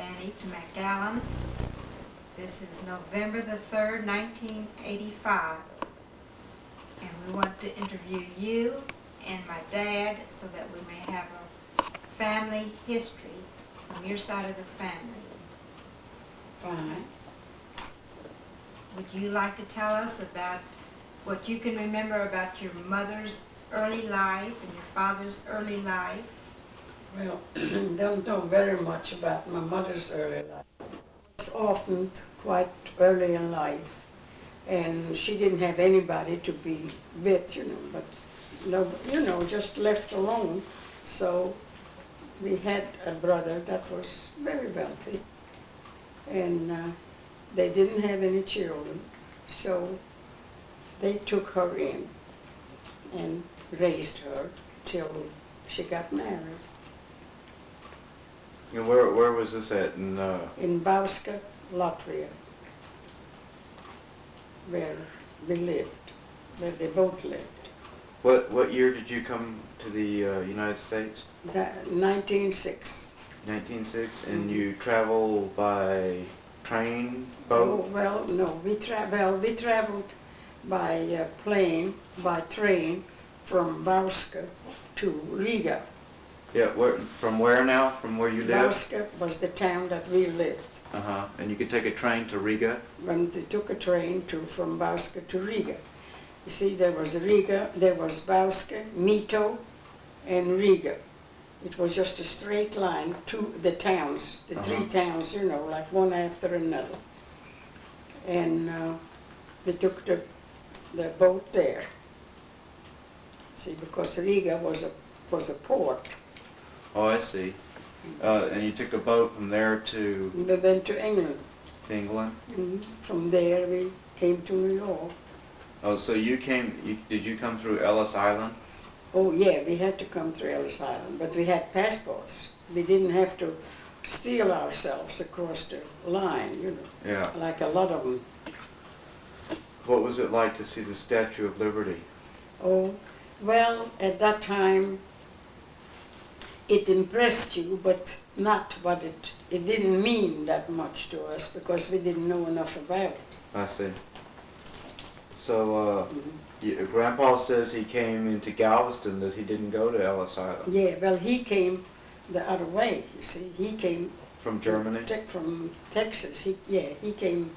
Fanny to McAllen. This is November the 3rd, 1985. And we want to interview you and my dad so that we may have a family history from your side of the family. Fine. Would you like to tell us about what you can remember about your mother's early life and your father's early life? Well, don't know very much about my mother's early life. It was often quite early in life, and she didn't have anybody to be with, but just left alone. So we had a brother that was very wealthy, and they didn't have any children, so they took her in and raised her till she got married. And where was this at? In Bauska, Latvia, where we lived, where they both lived. What year did you come to the United States? 1906. 1906, and you travel by train, boat? Oh, well, no, we traveled by train from Bauska to Riga. Yeah, from where now? From where you live? Bauska was the town that we lived. Uh-huh. And you could take a train to Riga? When they took a train from Bauska to Riga. You see, there was Riga, there was Bauska, Mito, and Riga. It was just a straight line to the towns, the three towns, like one after another. And they took the boat there. See, because Riga was a port. Oh, I see. And you took a boat from there to... We went to England. England? Mm-hmm. From there we came to New York. Oh, so did you come through Ellis Island? Oh yeah, we had to come through Ellis Island, but we had passports. We didn't have to steal ourselves across the line, Yeah. like a lot of them. What was it like to see the Statue of Liberty? Oh, well, at that time, it impressed you, but not what it didn't mean that much to us because we didn't know enough about it. I see. So, Grandpa says he came into Galveston, that he didn't go to Ellis Island. Yeah, well, he came the other way, you see. He came... From Germany? From Texas. He came...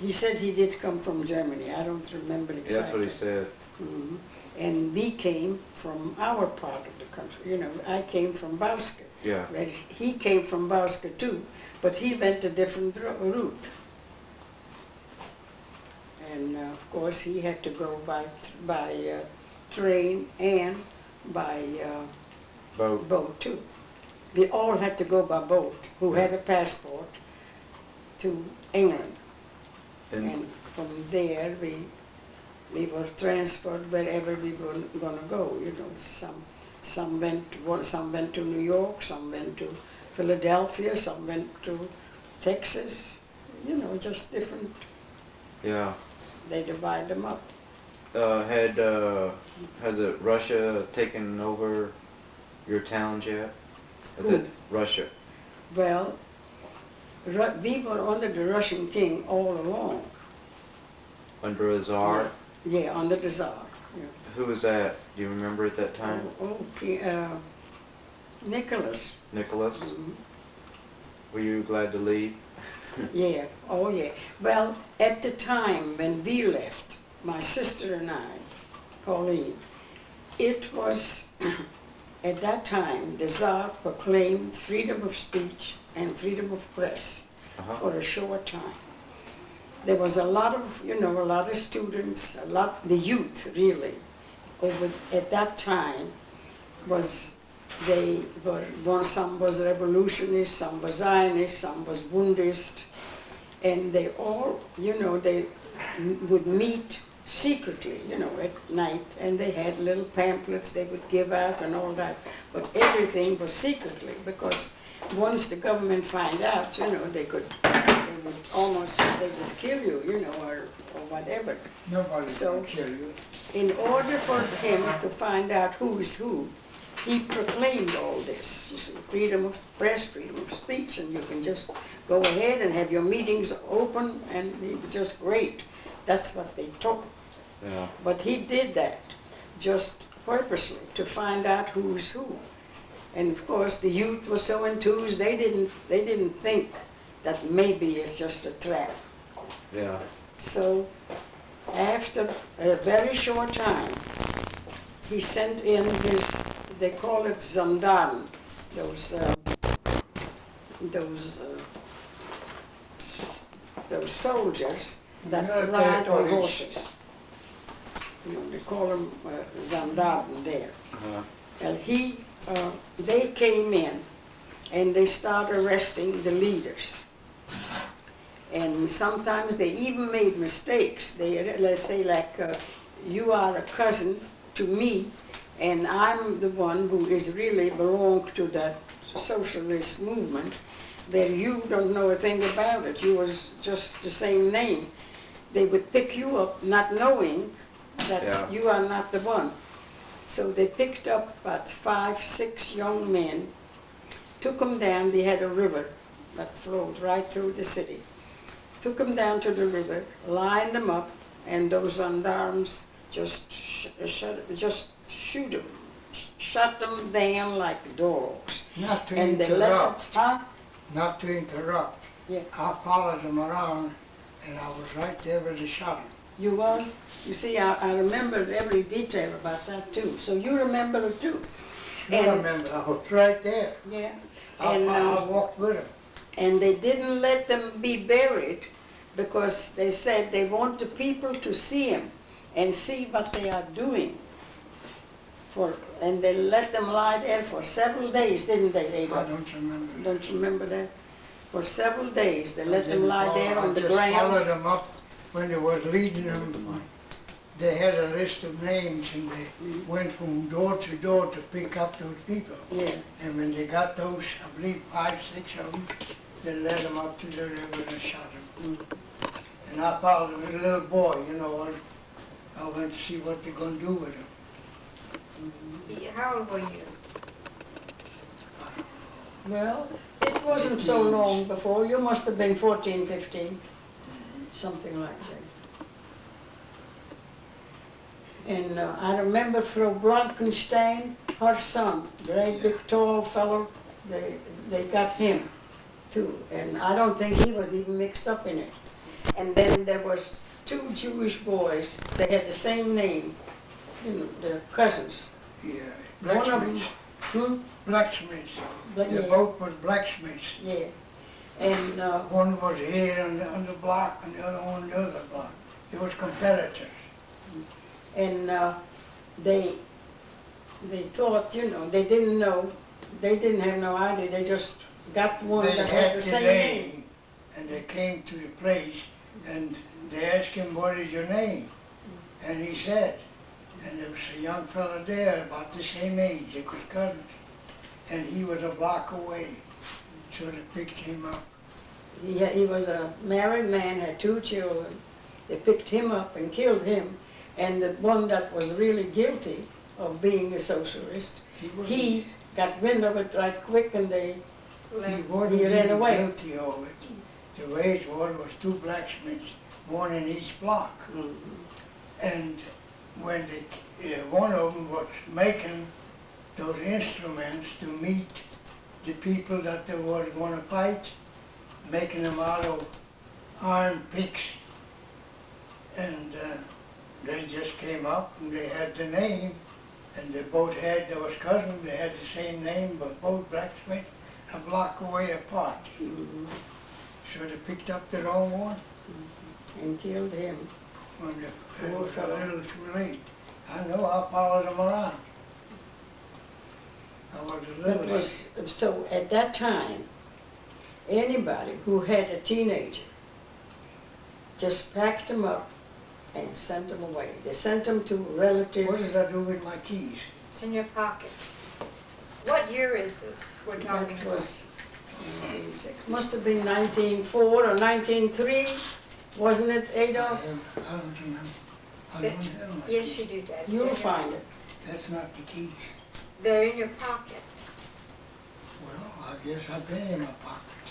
He said he did come from Germany. I don't remember exactly. That's what he said. Mm-hmm. And we came from our part of the country. I came from Bauska. Yeah. But he came from Bauska too, but he went a different route. And of course he had to go by train and by boat too. We all had to go by boat who had a passport to England. And from there we were transferred wherever we were going to go. Some went to New York, some went to Philadelphia, some went to Texas. Just different. Yeah. They divide them up. Had Russia taken over your towns yet? Russia. Well, we were under the Russian king all along. Under a czar? Yeah, under the czar. Yeah. Who was that? Do you remember at that time? Nicholas. Nicholas? Mm-hmm. Were you glad to leave? Yeah, oh yeah. Well, at the time when we left, my sister and I, Pauline, it was, at that time, the Tsar proclaimed freedom of speech and freedom of press for a short time. There was a lot of students, the youth really, at that time some was revolutionist, some was Zionist, some was Bundist, and they all, they would meet secretly, at night, and they had little pamphlets they would give out and all that, but everything was secretly, because once the government find out, they would kill you, or whatever. Nobody can kill you. In order for him to find out who is who, he proclaimed all this. You see, freedom of press, freedom of speech, and you can just go ahead and have your meetings open, and it was just great. That's what they taught. Yeah. But he did that just purposely to find out who's who. And of course, the youth was so enthused, they didn't think that maybe it's just a trap. Yeah. So after a very short time, he sent in his, they call it gendarme, those soldiers that ride on horses. You know, they call them gendarme there. Well, they came in and they started arresting the leaders. And sometimes they even made mistakes. They, let's say, like, you are a cousin to me, and I'm the one who is really belong to that socialist movement, where you don't know a thing about it. You was just the same name. They would pick you up not knowing that you are not the one. So they picked up about 5, 6 young men, took them down. We had a river that flowed right through the city. Took them down to the river, lined them up, and those gendarmes just shut them down like dogs. Not to And they interrupt, Not to interrupt. Yeah. I followed them around and I was right there where they shot him. You was? You see, I remembered every detail about that too. So you remember it too. I remember, I was right there. Yeah. I walked with him. And they didn't let them be buried because they said they want the people to see him and see what they are doing. And they let them lie there for several days, didn't they? I don't remember. Don't you remember that? For several days, they let them lie there on the I just followed ground. them up when they was leading them. They had a list of names and they went from door to door to pick up those people. Yeah. And when they got those, I believe 5, 6 of them, they led them up to the river and shot them. And I followed them with a little boy, you know. I went to see what they're going to do with him. How old were you? Well, it wasn't so long before. You must have been 14, 15, something like that. And I remember Frau Blankenstein, her son, very big tall fellow, they got him too. And I don't think he was even mixed up in it. And then there was 2 Jewish boys, they had the same name, you know, they're cousins. Yeah, One of them, blacksmiths. Blacksmiths. They yeah, both were blacksmiths. yeah. And One was here on the block and the other on the other block. They was competitors. and they thought, you know, they didn't know, they didn't have no idea, they just got one They that had had the the same name. name and they came to the place and they asked him, what is your name? And he said, and there was a young fella there about the same age, they was cousins, and he was a block away, so they picked him up. He was a married man, had 2 children. They picked him up and killed him. And the one that was really guilty of being a socialist, he got wind of it right quick and He wasn't he ran even away. guilty of it. The way it was 2 blacksmiths, one in each block. And when one of them was making those instruments to meet the people that they were going to fight, making them out of iron picks. And they just came up and they had the name, and they both had, there was cousins, they had the same name, but both blacksmiths a block away apart. So they picked up the wrong one. And killed him. When it was a little too late. I know, I followed them around. I was a little late. So at that time, anybody who had a teenager just packed them up and sent them away. They sent them to relatives. What did I do with my keys? It's in your pocket. What year is this we're talking That about? was, must have been 1904 or 1903, wasn't it, Adolf? I don't remember. I don't have my Yes, keys. you do, Dad. You'll find it. That's not the keys. They're in your pocket. Well, I guess I've been in my pocket.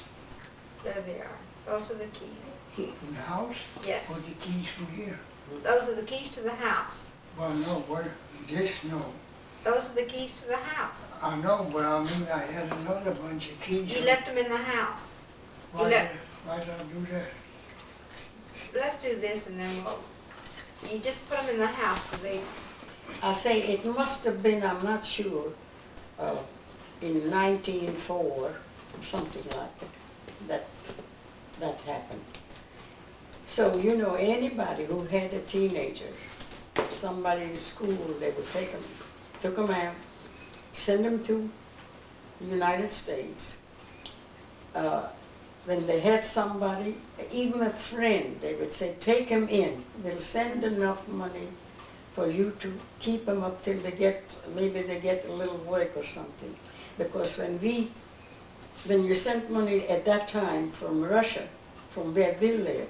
There they are. Those are the keys. From the house? Or Yes. the keys from here? Those are the keys to the house. Well, no, what, this, no. Those are the keys to the house. I know, but I mean, I had another bunch of keys. You left them in the house. Why you did, left- why did I do that? Let's do this and then you just put them in the house because they, I say it must have been, I'm not sure, in 1904, something like it, that happened. So, you know, anybody who had a teenager, somebody in school, they would took them out, send them to the United States. When they had somebody, even a friend, they would say, take him in. We'll send enough money for you to keep them up till maybe they get a little work or something. Because when you sent money at that time from Russia, from where we lived,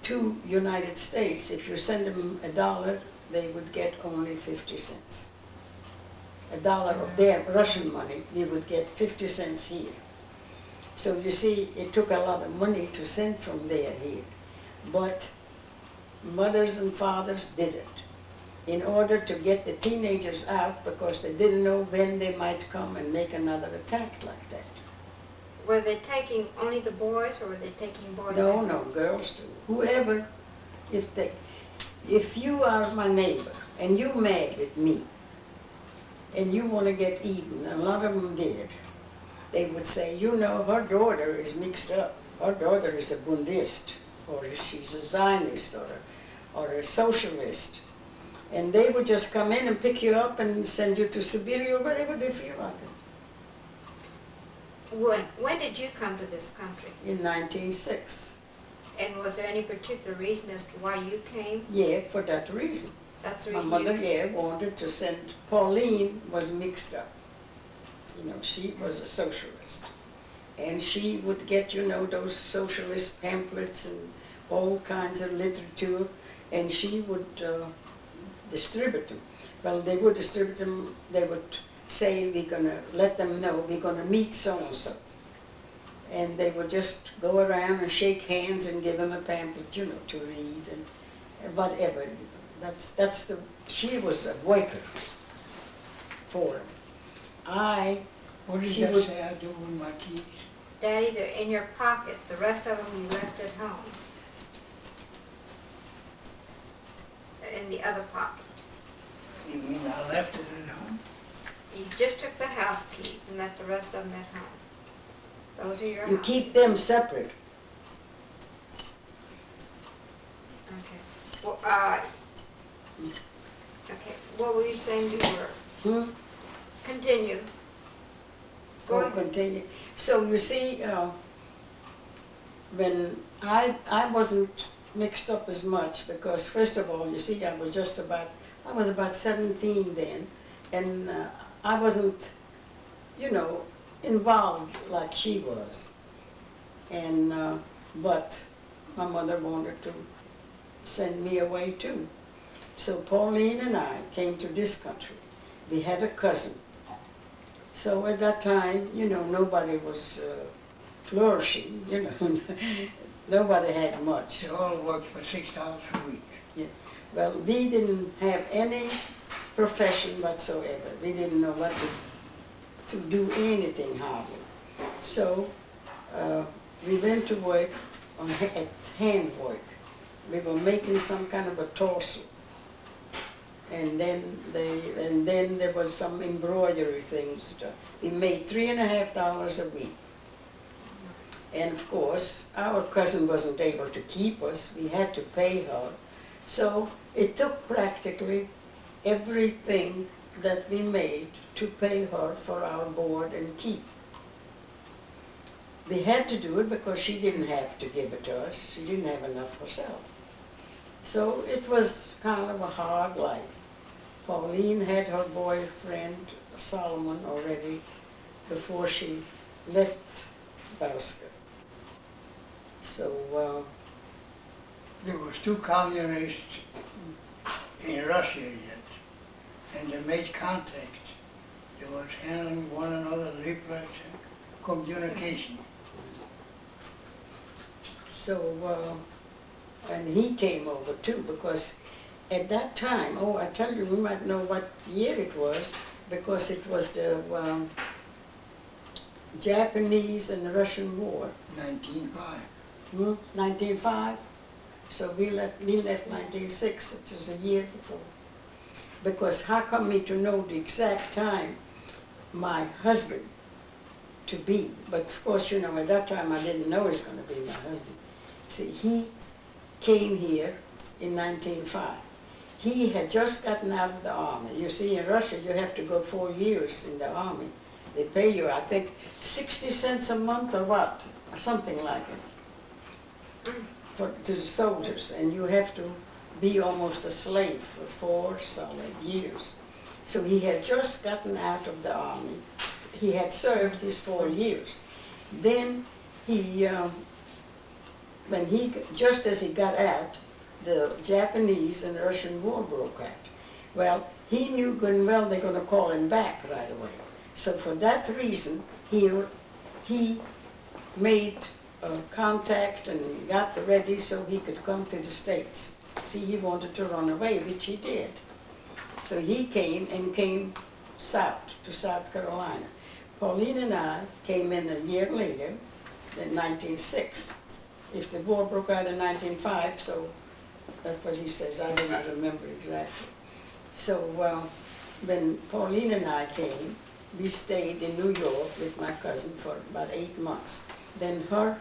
to United States, if you send them $1, they would get only 50 cents. $1 of their Russian money, we would get 50 cents here. So you see, it took a lot of money to send from there here. But mothers and fathers did it in order to get the teenagers out because they didn't know when they might come and make another attack like that. were they taking only the boys or were they taking boys? No, and- no, girls too. Whoever, if you are my neighbor and you mad with me and you want to get even, a lot of them did, they would say, you know, her daughter is mixed up. Her daughter is a Bundist, or she's a Zionist, or a socialist. And they would just come in and pick you up and send you to Siberia or wherever they feel like it. When did you come to this country? In 1906. And was there any particular reason as to why you came? Yeah, for that reason. That's the My reason mother, you yeah, wanted to send, Pauline was mixed up. You know, she was a socialist. And she would get, you know, those socialist pamphlets and all kinds of literature, and she would distribute them. Well, they would distribute them, they would say, we're gonna let them know, we're gonna meet so-and-so. And they would just go around and shake hands and give them a pamphlet, you know, to read and whatever. She was a worker for him. What did She that would- say I do with my keys? Daddy, they're in your pocket. The rest of them you left at home. In the other pocket. You mean I left it at home? You just took the house keys and left the rest of them at home. Those are your You house. keep them separate. Okay. Well, okay, what were you saying you were? Continue. Go Or ahead. continue. So you see, when I wasn't mixed up as much because first of all, you see, I was about 17 then, and I wasn't, you know, involved like she was. And but my mother wanted to send me away too. So Pauline and I came to this country. We had a cousin. So at that time, you know, nobody was flourishing, you know. Nobody had much. They all worked for $6 a week. Well, we didn't have any profession whatsoever. We didn't know what to do anything hardly. So we went to work at hand work. We were making some kind of a torso. And then there was some embroidery things. We made $3.50 a week. And of course, our cousin wasn't able to keep us. We had to pay her. So it took practically everything that we made to pay her for our board and keep. We had to do it because she didn't have to give it to us. She didn't have enough herself. So it was kind of a hard life. Pauline had her boyfriend, Solomon, already before she left Bauska. So, There was 2 communists in Russia yet, and they made contact They was handling one another leaflets and communication. So, and he came over too, because at that time, oh, I tell you, we might know what year it was, because it was the Japanese and the Russian War. 1905. 1905. So we left 1906, which is a year before. Because how come me to know the exact time my husband to be? But of course, you know, at that time I didn't know he was going to be my husband. See, he came here in 1905. He had just gotten out of the army. You see, in Russia, you have to go 4 years in the army. They pay you, I think, 60 cents a month or what, or something like it, to the soldiers. And you have to be almost a slave for 4 solid years. So he had just gotten out of the army. He had served his 4 years. Then he, just as he got out, the Japanese and Russian War broke out. Well, he knew good and well they're going to call him back right away. So for that reason, he made contact and got ready so he could come to the States. See, he wanted to run away, which he did. So he came south, to South Carolina. Pauline and I came in a year later, in 1906. If the war broke out in 1905, so that's what he says. I do not remember exactly. So when Pauline and I came, we stayed in New York with my cousin for about 8 months. Then her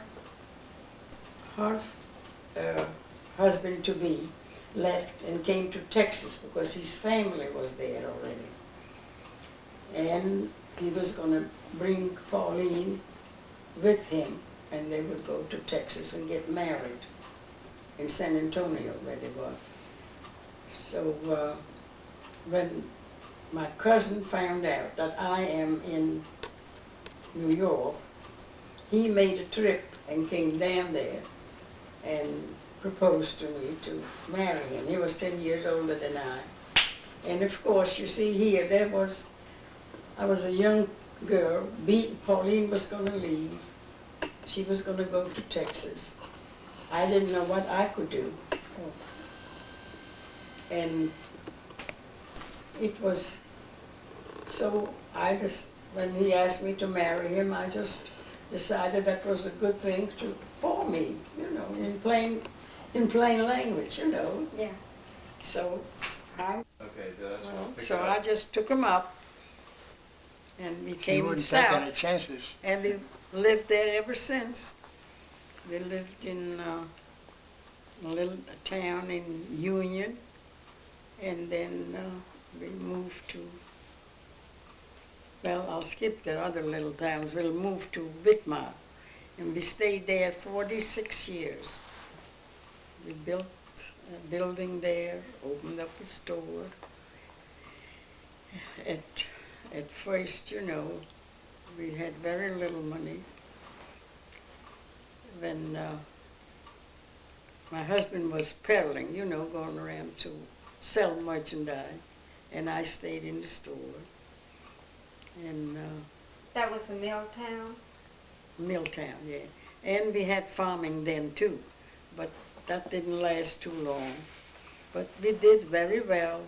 husband-to-be left and came to Texas because his family was there already. And he was going to bring Pauline with him, and they would go to Texas and get married in San Antonio, where they were. So when my cousin found out that I am in New York, he made a trip and came down there and proposed to me to marry him. He was 10 years older than I. And of course, you see here, I was a young girl. Pauline was going to leave. She was going to go to Texas. I didn't know what I could do. And it was, so when he asked me to marry him, I just decided that was a good thing for me, you know, in plain language, you know. Yeah. So I Okay, just took him up, and we He came wouldn't take any south, chances. and we lived there ever since. We lived in a little town in Union, and then we moved to, well, I'll skip the other little towns. We'll move to Whitmire, and we stayed there 46 years. We built a building there, opened up a store. At first, you know, we had very little money. When my husband was peddling, you know, going around to sell merchandise, and I stayed in the store. And That was a Milltown? Milltown, yeah. And we had farming then too, but that didn't last too long. But we did very well,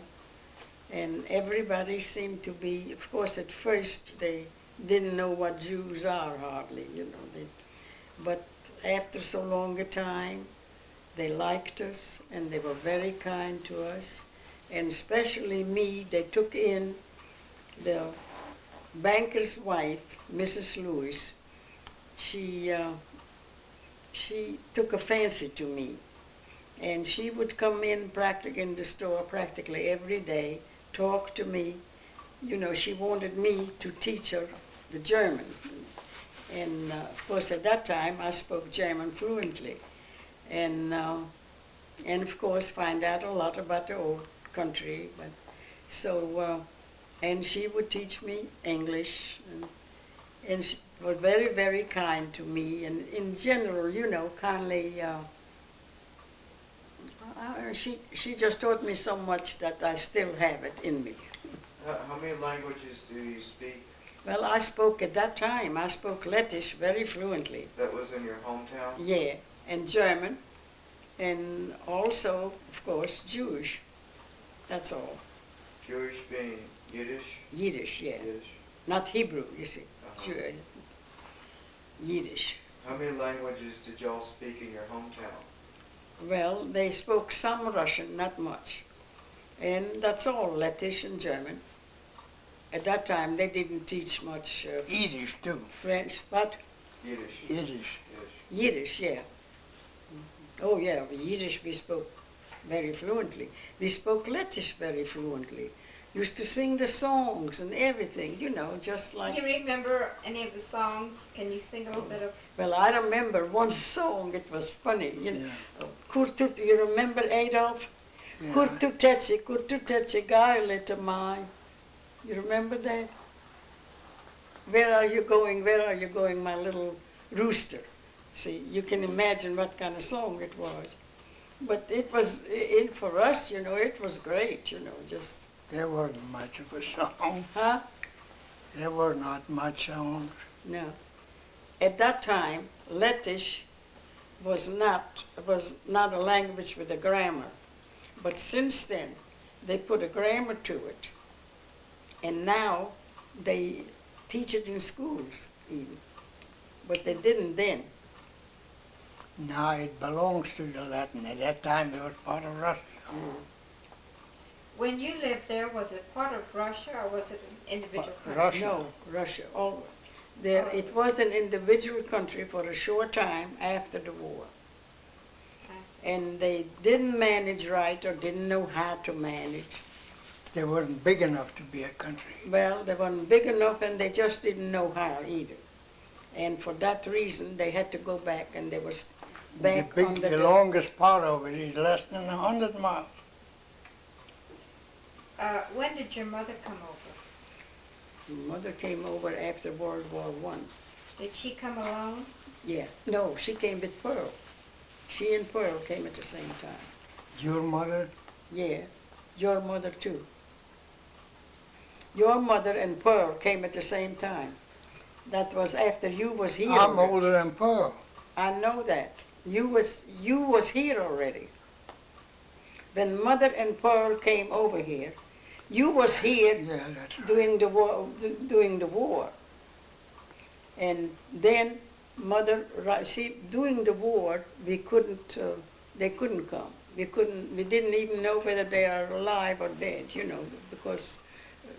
and everybody seemed to be, of course at first they didn't know what Jews are hardly, you know. But after so long a time, they liked us, and they were very kind to us. And especially me, they took in the banker's wife, Mrs. Lewis. She took a fancy to me, and she would come in the store practically every day, talk to me. You know, she wanted me to teach her the German. And of course, at that time, I spoke German fluently. And of course, find out a lot about the old country. And she would teach me English. And she was very, very kind to me. And in general, you know, kindly, she just taught me so much that I still have it in me. How many languages do you speak Well, I spoke at that time, I spoke Lettish very fluently. that was in your hometown? Yeah, and German, and also, of course, Jewish. That's all. Jewish being Yiddish? Yiddish, yeah. Yiddish. Not Hebrew, you see. Uh-huh. Yiddish. How many languages did y'all speak in your hometown? Well, they spoke some Russian, not much. And that's all, Lettish and German. At that time, they didn't teach much Yiddish too. French, but Yiddish. Yiddish. Yiddish, yeah. Oh, yeah, Yiddish we spoke very fluently. We spoke Lettish very fluently. Used to sing the songs and everything, you know, just Do like... you remember any of the songs? Can you sing a little bit of? Well, I remember one song, it was funny, you know. Yeah. Kurtu, you remember Adolf? Yeah. Kurtu tetse, gailete mine. You remember that? Where are you going, my little rooster? See, you can imagine what kind of song it was. But it was, for us, you know, it was great, you know, just... There wasn't much of a song. Huh? There were not much songs. No. At that time, Lettish was not a language with a grammar. But since then, they put a grammar to it. And now they teach it in schools even. But they didn't then. Now it belongs to the Latin. At that time it was part of Russia. When you lived there, was it part of Russia or was it an individual country? Russia. No, Russia. All, there, it was an individual country for a short time after the war. I see. And they didn't manage right or didn't know how to manage. They weren't big enough to be a country. Well, they weren't big enough and they just didn't know how either. And for that reason, they had to go back and they was back on The longest part of it is less than 100 miles. When did your mother come over? Mother came over after World War I. Did she come alone? Yeah. No, she came with Pearl. She and Pearl came at the same time. Your mother? Yeah. Your mother too. Your mother and Pearl came at the same time. That was after you was here. I'm already. older than Pearl. I know that. You was here already. When Mother and Pearl came over here, you was here Yeah, that's right. doing the war. And then Mother, doing the war, we couldn't, they couldn't come. We didn't even know whether they are alive or dead, you know, because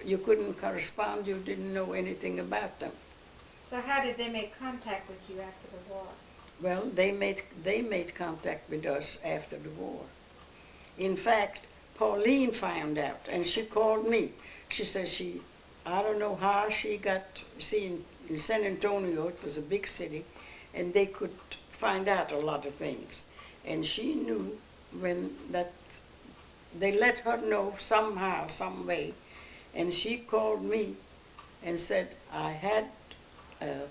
you couldn't correspond, you didn't know anything about them. So how did they make contact with you after the war? Well, they made contact with us after the war. In fact, Pauline found out, and she called me. She says I don't know how she got, in San Antonio, it was a big city, and they could find out a lot of things. And she knew that they let her know somehow, some way. And she called me and said, I had a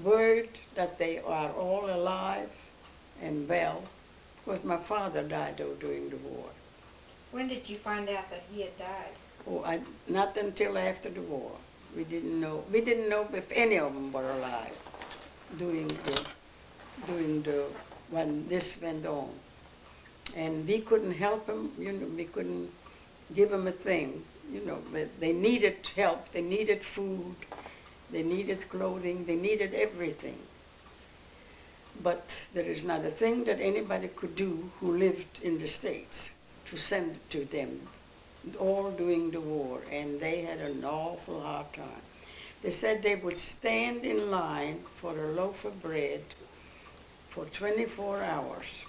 word that they are all alive and well, because my father died during the war. When did you find out that he had died? Oh, not until after the war. We didn't know if any of them were alive when this went on. And we couldn't help them, you know, we couldn't give them a thing. You know, they needed help, they needed food, they needed clothing, they needed everything. But there is not a thing that anybody could do who lived in the States to send it to them, all during the war, and they had an awful hard time. They said they would stand in line for a loaf of bread for 24 hours.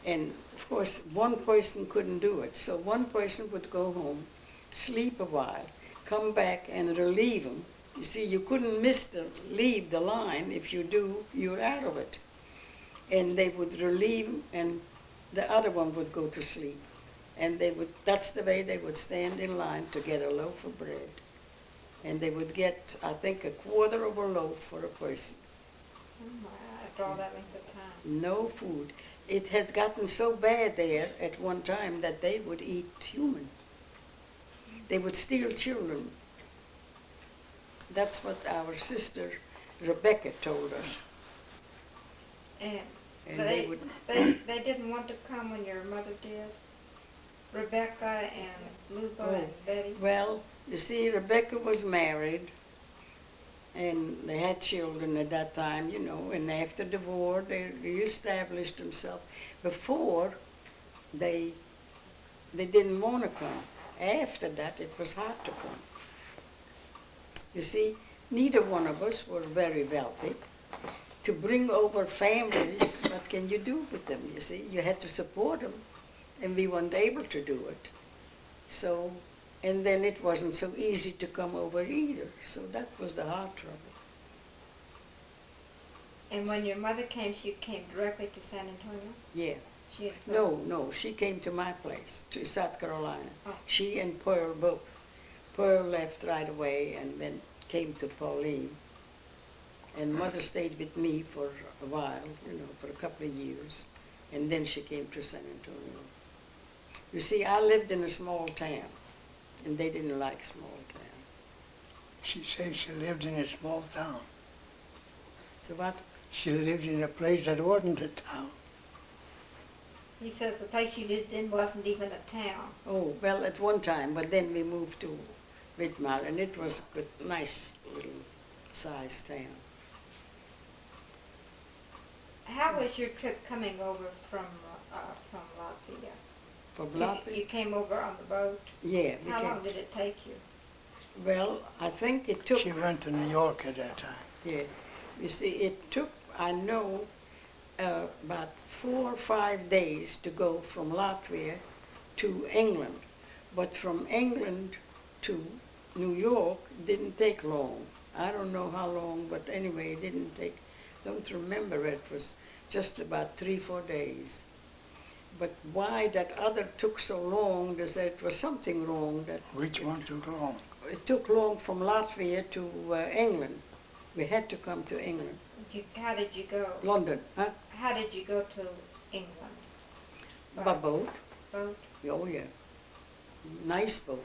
And of course, one person couldn't do it, so one person would go home, sleep a while, come back and relieve them. You see, you couldn't leave the line. If you do, you're out of it. And they would relieve them, and the other one would go to sleep. And that's the way they would stand in line to get a loaf of bread. And they would get, I think, a quarter of a loaf for a person. Oh my, after all that length of time. No food. It had gotten so bad there at one time that they would eat human. they would steal children. That's what our sister Rebecca told us. And And they didn't want to come when your mother did? Rebecca and Luba Oh. and Betty? Well, you see, Rebecca was married, and they had children at that time, you know, and after the war, they reestablished themselves. Before, they didn't want to come. After that, it was hard to come. You see, neither one of us were very wealthy. To bring over families, what can you do with them, you see? You had to support them, and we weren't able to do it. So, and then it wasn't so easy to come over either, so that was the hard trouble. And when your mother came, she came directly to San Antonio? Yeah. She had No, she came to my place, to South Carolina. Oh. She and Pearl both. Pearl left right away and then came to Pauline. And Mother stayed with me for a while, you know, for a couple of years. And then she came to San Antonio. You see, I lived in a small town, and they didn't like small town. She says she lived in a small town. So what? She lived in a place that wasn't a town. He says the place you lived in wasn't even a town. Oh, well, at one time, but then we moved to Whitmar, and it was a good, nice little sized town. How was your trip coming over from Latvia? For You Blapi? came over on the boat? Yeah, we How long came. did it take you? Well, I think it took, She went to New York at that time. yeah, you see, it took, I know, about 4 or 5 days to go from Latvia to England. But from England to New York didn't take long. I don't know how long, but anyway, it didn't take, don't remember, it was just about 3 or 4 days. But why that other took so long, they said it was something wrong. That Which one took long? it took long from Latvia to England. We had to come to England. How did you go? London, huh? How did you go to England? By boat. Boat? Oh, yeah. Nice boat.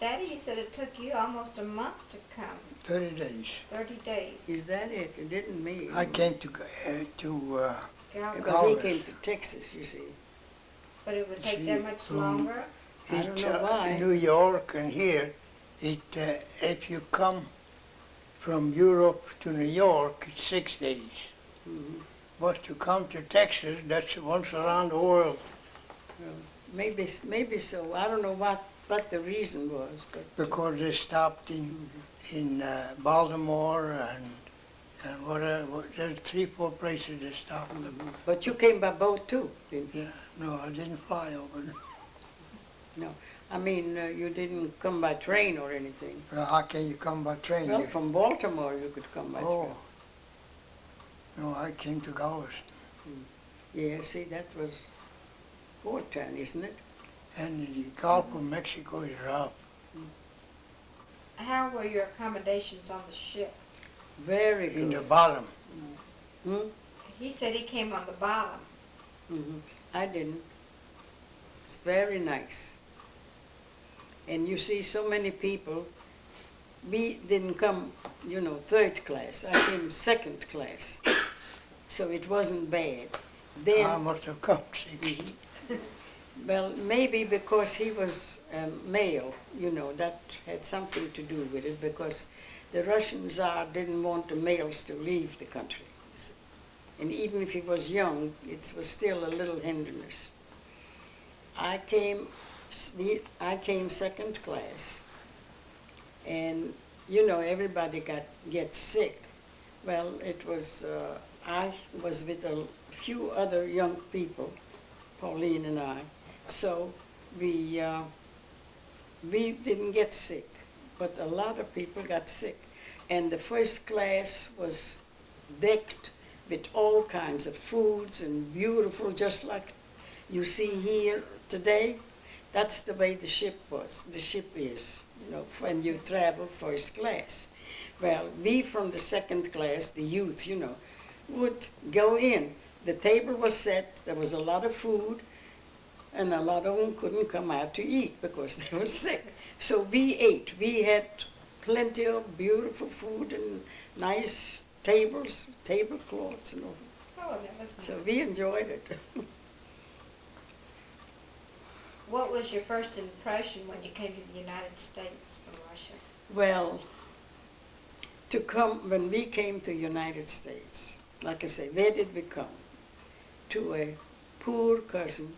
Daddy, you said it took you almost a month to come, 30 days. 30 days. Is that it? It didn't mean. I came to Galveston. But he came to Texas, you see. But it would take She- that much longer? I don't know why. New York and here, if you come from Europe to New York, it's 6 days. Mhm. But to come to Texas, that's once around the world. Maybe so. I don't know what the reason was, but Because they stopped in Baltimore and whatever. There's 3, 4 places they stopped. but you came by boat too, didn't you? Yeah, no, I didn't fly over. I mean, you didn't come by train or anything. Well, how can you come by train? Well, here? from Baltimore you could come by Oh. train. No, I came to Galveston. Yeah, see, that was Port Town, isn't it? And the Gulf of Mexico is rough. How were your accommodations on the ship? Very In the good. bottom. Hmm? He said he came on the bottom. Mhm. I didn't. It's very nice. And you see so many people, we didn't come, you know, 3rd class. I came 2nd class. So it wasn't bad. Then, I must have come 6. well, maybe because he was male, you know, that had something to do with it, because the Russian Tsar didn't want the males to leave the country. You see. And even if he was young, it was still a little hindrance. I came 2nd class, and you know, everybody gets sick. Well, it was, I was with a few other young people, Pauline and I, so we didn't get sick, but a lot of people got sick. And the 1st class was decked with all kinds of foods and beautiful, just like you see here today. That's the way the ship is, you know, when you travel 1st class. Well, we from the 2nd class, the youth, you know, would go in. The table was set, there was a lot of food, and a lot of them couldn't come out to eat because they were sick. So we ate. We had plenty of beautiful food and nice tables, tablecloths and all. Oh, that was nice. So we enjoyed it. What was your first impression when you came to the United States from Russia? Well, when we came to United States, like I say, where did we come? To a poor cousin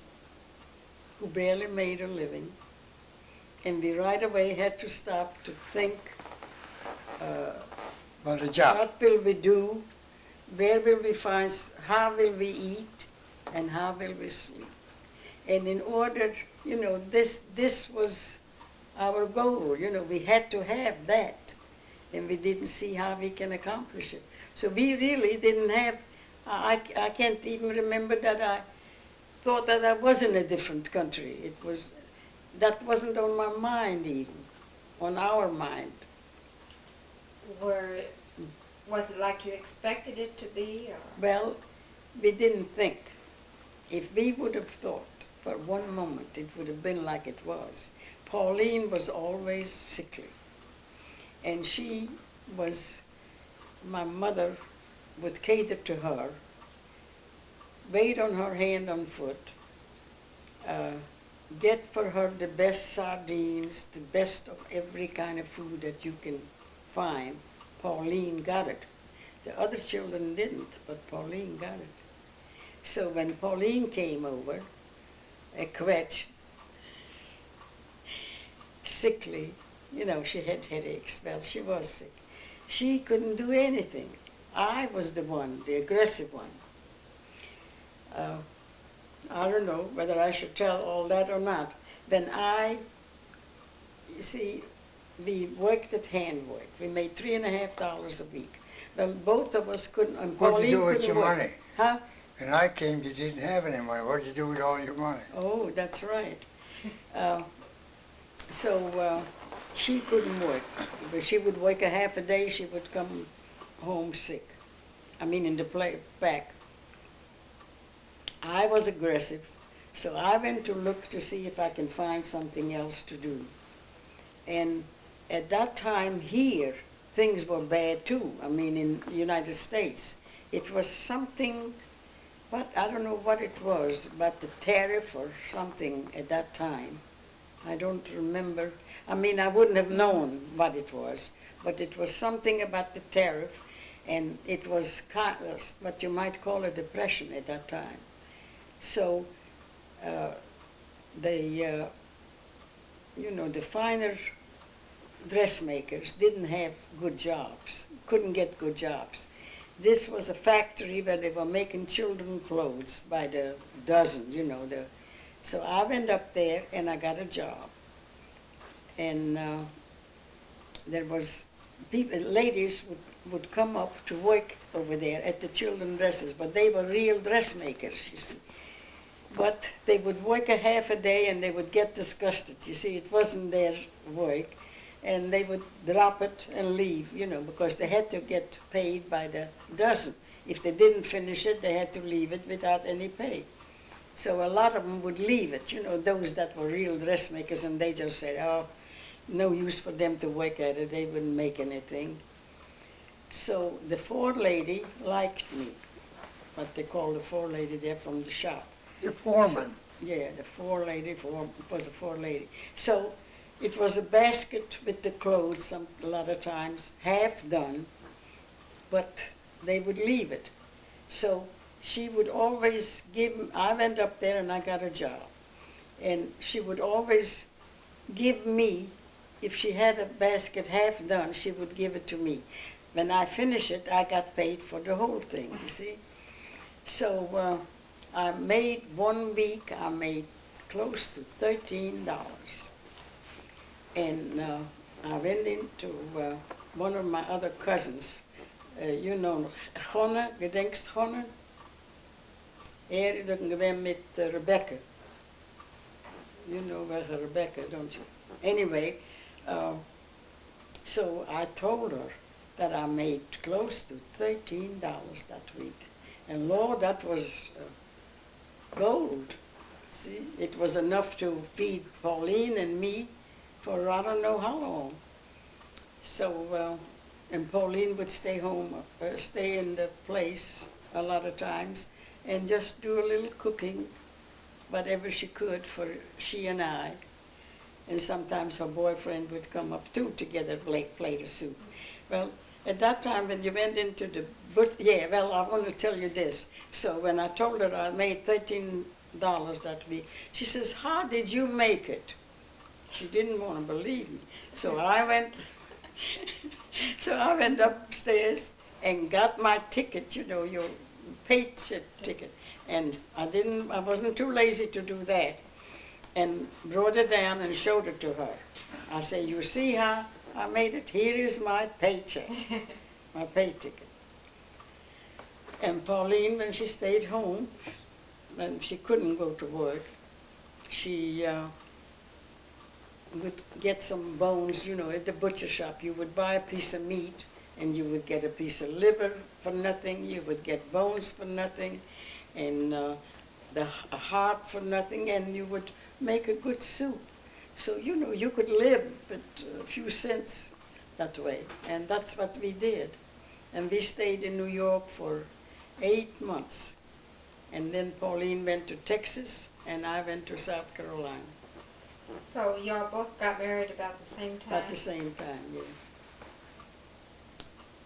who barely made a living, and we right away had to stop to think, About a job. what will we do, where will we find, how will we eat, and how will we sleep? And in order, this was our goal, we had to have that, and we didn't see how we can accomplish it. So we really didn't have, I can't even remember that I thought that I was in a different country. That wasn't on my mind even, on our mind. Was it like you expected it to be, or? Well, we didn't think. If we would have thought for one moment, it would have been like it was. Pauline was always sickly, and my mother would cater to her, wait on her hand and foot, get for her the best sardines, the best of every kind of food that you can find. Pauline got it. The other children didn't, but Pauline got it. So when Pauline came over, a quetch, sickly, she had headaches. Well, she was sick. She couldn't do anything. I was the one, the aggressive one. I don't know whether I should tell all that or not. You see, we worked at handwork. We made $3.50 a week. Well, both of us couldn't, and What'd you Pauline do with couldn't your work. money? Huh? When I came, you didn't have any money. What'd you do with all your money? Oh, that's right. So she couldn't work. But she would work a half a day, she would come home sick. In the back. I was aggressive, so I went to look to see if I can find something else to do. And at that time here, things were bad too. In the United States. It was something, but I don't know what it was, but the tariff or something at that time. I don't remember. I wouldn't have known what it was, but it was something about the tariff, and it was kind of what you might call a depression at that time. So the finer dressmakers didn't have good jobs, couldn't get good jobs. This was a factory where they were making children clothes by the dozen, So I went up there and I got a job. And there was ladies would come up to work over there at the children's dresses, but they were real dressmakers, you see. But they would work a half a day and they would get disgusted. You see, it wasn't their work. And they would drop it and leave, because they had to get paid by the dozen. If they didn't finish it, they had to leave it without any pay. So a lot of them would leave it, those that were real dressmakers, and they just said, oh, no use for them to work at it, they wouldn't make anything. So the forelady liked me, what they call the forelady there from the shop. Your foreman. Yeah, the forelady was a forelady. So it was a basket with the clothes a lot of times, half done, but they would leave it. So she would always I went up there and I got a job. And she would always give me, if she had a basket half done, she would give it to me. When I finished it, I got paid for the whole thing, you see. So I made 1 week, I made close to $13. And I went into one of my other cousins, Gonne, gedenkst Gonne? Gewend met Rebecca. You know Rebecca, don't you? Anyway, so I told her that I made close to $13 that week. And Lord, that was gold. See, it was enough to feed Pauline and me for I don't know how long. So, and Pauline would stay home, stay in the place a lot of times, and just do a little cooking, whatever she could for she and I. And sometimes her boyfriend would come up too to get a plate of soup. Well, at that time when you went into the I want to tell you this. So when I told her I made $13 that week, she says, "How did you make it?" She didn't want to believe me. So I went upstairs and got my ticket, you know, your paycheck ticket. And I wasn't too lazy to do that. And wrote it down and showed it to her. I say, "You see how I made it? Here is my paycheck, my pay ticket." And Pauline, when she stayed home, and she couldn't go to work, she would get some bones, you know, at the butcher shop. You would buy a piece of meat, and you would get a piece of liver for nothing. You would get bones for nothing, and a heart for nothing, and you would make a good soup. So, you know, you could live with a few cents that way, and that's what we did. And we stayed in New York for 8 months. And then Pauline went to Texas, and I went to South Carolina. So y'all both got married about the same time? At the same time, yeah.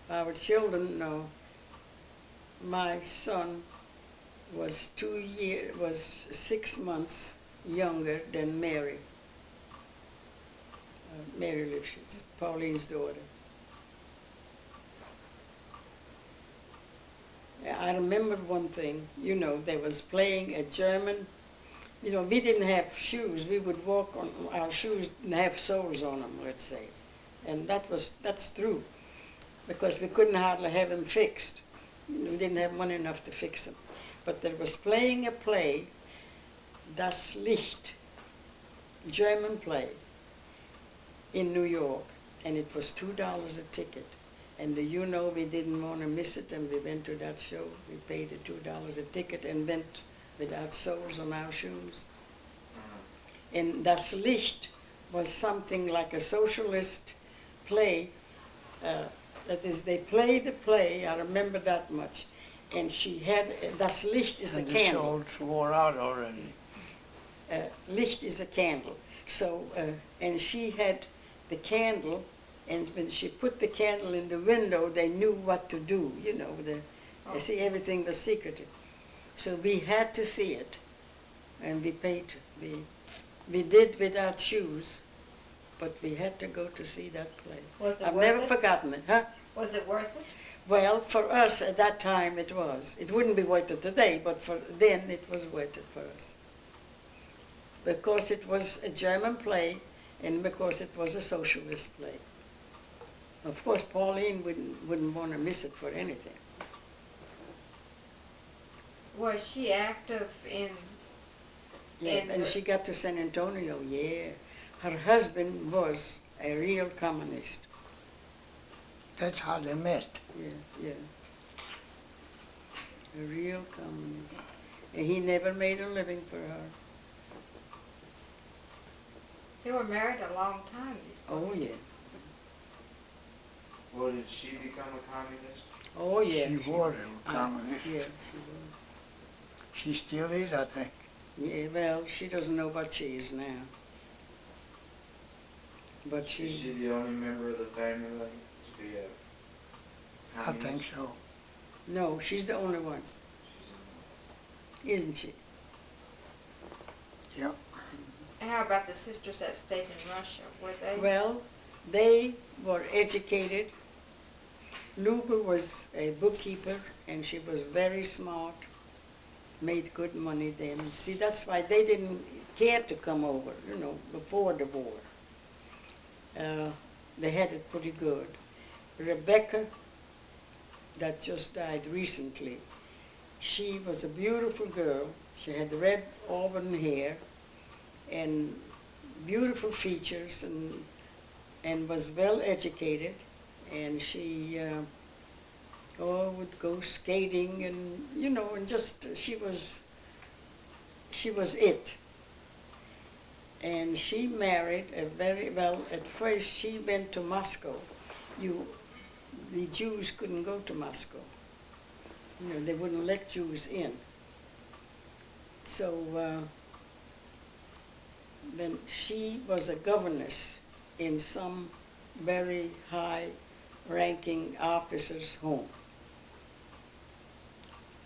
Our children, my son was 6 months younger than Mary. Mary Lifshitz, Pauline's daughter. I remember one thing, you know, they was playing a German, you know, we didn't have shoes. We would walk on, our shoes didn't have soles on them, let's say. And that's true, because we couldn't hardly have them fixed. You know, we didn't have money enough to fix them. But there was playing a play, Das Licht, German play, in New York, and it was $2 a ticket. And you know, we didn't want to miss it, and we went to that show. We paid the $2 a ticket and went without soles on our shoes. And Das Licht was something like a socialist play. That is, they played the play, I remember that much. And she had, Das Licht is a candle. And the souls wore out already. Licht is a candle. So, and she had the candle, and when she put the candle in the window, they knew what to do, you know. You see, everything was secretive. So we had to see it, and we paid. We did without shoes, but we had to go to see that play. Was it I've worth never it? forgotten it, huh? Was it worth it? Well, for us at that time it was. It wouldn't be worth it today, but for then it was worth it for us. Because it was a German play, and because it was a socialist play. Of course, Pauline wouldn't want to miss it for anything. Was she active in? Yeah, in and the- she got to San Antonio, yeah. Her husband was a real communist. That's how they met. Yeah. A real communist. And he never made a living for her. They were married a long time. Oh, yeah. Well, did she become a communist? Oh, yeah. She was a communist. Yeah, she was. She still is, I think. Yeah, well, she doesn't know what she is now. But Is she the only member of the family to be a I communist? think so. no, she's the only one, isn't she? Yep. And how about the sisters that stayed in Russia? Were they? Well, they were educated. Luba was a bookkeeper, and she was very smart, made good money then. See, that's why they didn't care to come over, you know, before the war. They had it pretty good. Rebecca, that just died recently, she was a beautiful girl. She had red auburn hair and beautiful features, and was well educated, and she would go skating, and you know, and just she was she was it. And she married a at first she went to Moscow. The Jews couldn't go to Moscow. You know, they wouldn't let Jews in. So then she was a governess in some very high-ranking officer's home.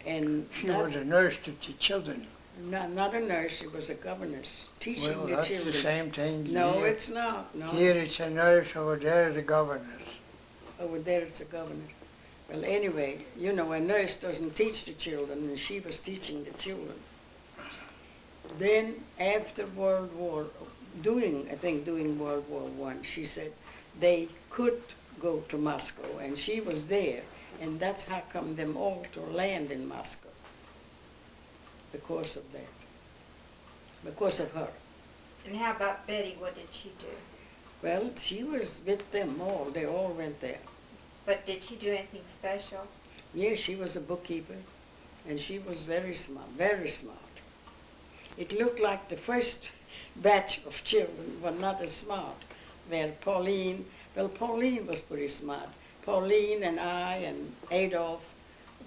And She was a nurse to the children. not a nurse, she was a governess, teaching Well, the that's children. the same thing. No, here. it's not. No. Here it's a nurse, over there it's a governess. Over there it's a governor. Well, anyway, you know, a nurse doesn't teach the children, and she was teaching the children. Then, after World War I, she said they could go to Moscow, and she was there, and that's how come them all to land in Moscow. Because of that. Because of her. And how about Betty? What did she do? Well, she was with them all. They all went there. But did she do anything special? Yeah, she was a bookkeeper, and she was very smart, very smart. It looked like the first batch of children were not as smart, where Pauline was pretty smart. Pauline and I and Adolf,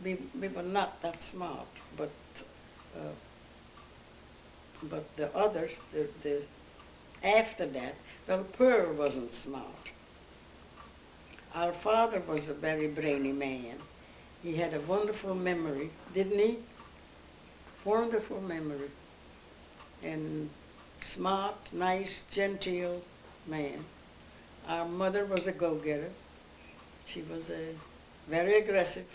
we were not that smart, but the others, after that, Pearl wasn't smart. Our father was a very brainy man. He had a wonderful memory, didn't he? Wonderful memory. And smart, nice, genteel man. Our mother was a go-getter. She was very aggressive.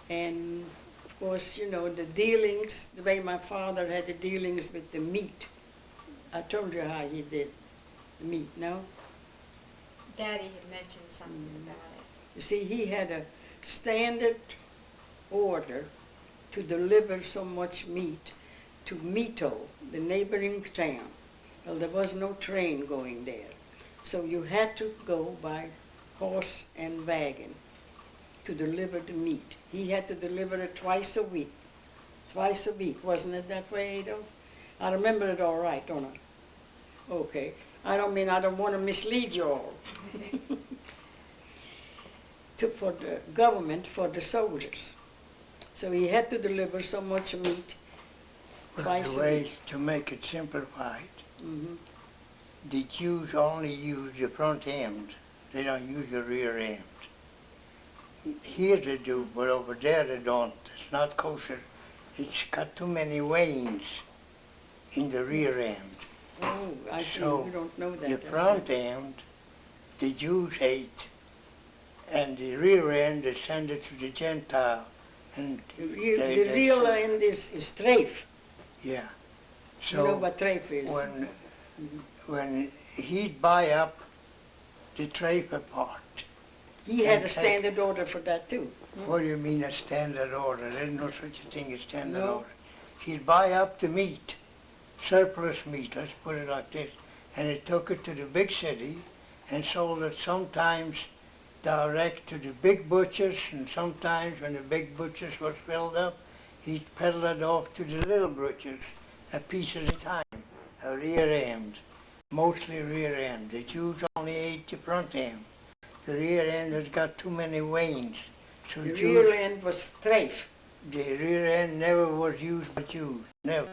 And of course, you know, the dealings, the way my father had the dealings with the meat. I told you how he did the meat, no? Daddy had mentioned something about it. You see, he had a standard order to deliver so much meat to Mito, the neighboring town. Well, there was no train going there. So you had to go by horse and wagon to deliver the meat. He had to deliver it twice a week. Twice a week, wasn't it that way, Adolf? I remember it all right, don't I? Okay. I don't want to mislead you all. For the government, for the soldiers. So he had to deliver so much meat twice The a way week. to make it simplified, Mm-hmm. the Jews only use the front end. They don't use the rear end. Here they do, but over there they don't. It's not kosher. It's got too many veins in the rear end. Oh, I see. So, You don't know that. The That's front right. end, the Jews ate, and the rear end they send it to the Gentile. And The they real say- end is treif. Yeah. You know So what treif is. when he'd buy up the draper part, He had a and standard order for that too. what do you mean a standard order? There's no such a thing as standard No. order. He'd buy up the meat, surplus meat, let's put it like this, and he took it to the big city and sold it sometimes direct to the big butchers, and sometimes when the big butchers was filled up, he'd peddle it off to the little butchers, a piece at a time, a rear end, mostly rear end. The Jews only ate the front end. The rear end has got too many veins. So The Jews, rear end was treif. the rear end never was used by Jews, never.